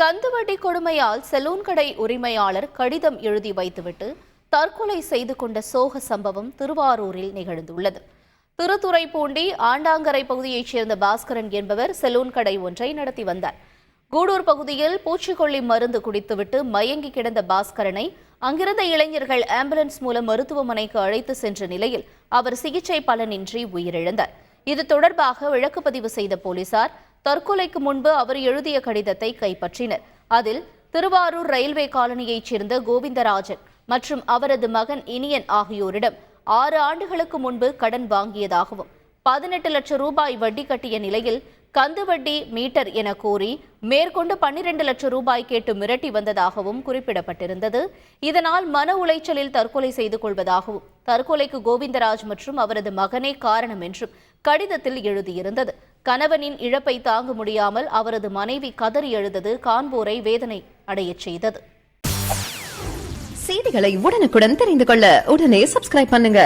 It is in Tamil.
கந்துவட்டி கொடுமையால் செலூன் கடை உரிமையாளர் கடிதம் எழுதி வைத்துவிட்டு தற்கொலை செய்து கொண்ட சோக சம்பவம் திருவாரூரில் நிகழ்ந்துள்ளது. திருத்துறைப்பூண்டி ஆண்டாங்கரை பகுதியைச் சேர்ந்த பாஸ்கரன் என்பவர் செலூன் கடை ஒன்றை நடத்தி வந்தார். கூடூர் பகுதியில் பூச்சிக்கொல்லி மருந்து குடித்துவிட்டு மயங்கி கிடந்த பாஸ்கரனை அங்கிருந்த இளைஞர்கள் ஆம்புலன்ஸ் மூலம் மருத்துவமனைக்கு அழைத்து சென்ற நிலையில் அவர் சிகிச்சை பலனின்றி உயிரிழந்தார். இது தொடர்பாக வழக்குப்பதிவு செய்த போலீசார் தற்கொலைக்கு முன்பு அவர் எழுதிய கடிதத்தை கைப்பற்றினர். அதில் திருவாரூர் ரயில்வே காலனியைச் சேர்ந்த கோவிந்தராஜன் மற்றும் அவரது மகன் இனியன் ஆகியோரிடம் 6 ஆண்டுகளுக்கு முன்பு கடன் வாங்கியதாகவும் 18 லட்சம் ரூபாய் வட்டி கட்டிய நிலையில் கந்துவட்டி மீட்டர் என கோரி மேற்கொண்டு 12 லட்சம் ரூபாய் கேட்டு மிரட்டி வந்ததாகவும் குறிப்பிடப்பட்டிருந்தது. இதனால் மன உளைச்சலில் தற்கொலை செய்து கொள்வதாகவும் தற்கொலைக்கு கோவிந்தராஜ் மற்றும் அவரது மகனே காரணம் என்றும் கடிதத்தில் எழுதியிருந்தது. கணவனின் இழப்பை தாங்க முடியாமல் அவரது மனைவி கதறி எழுதது காண்போரை வேதனை அடையச் செய்தது. செய்திகளை உடனுக்குடன் தெரிந்து கொள்ள உடனே சப்ஸ்கிரைப் பண்ணுங்க.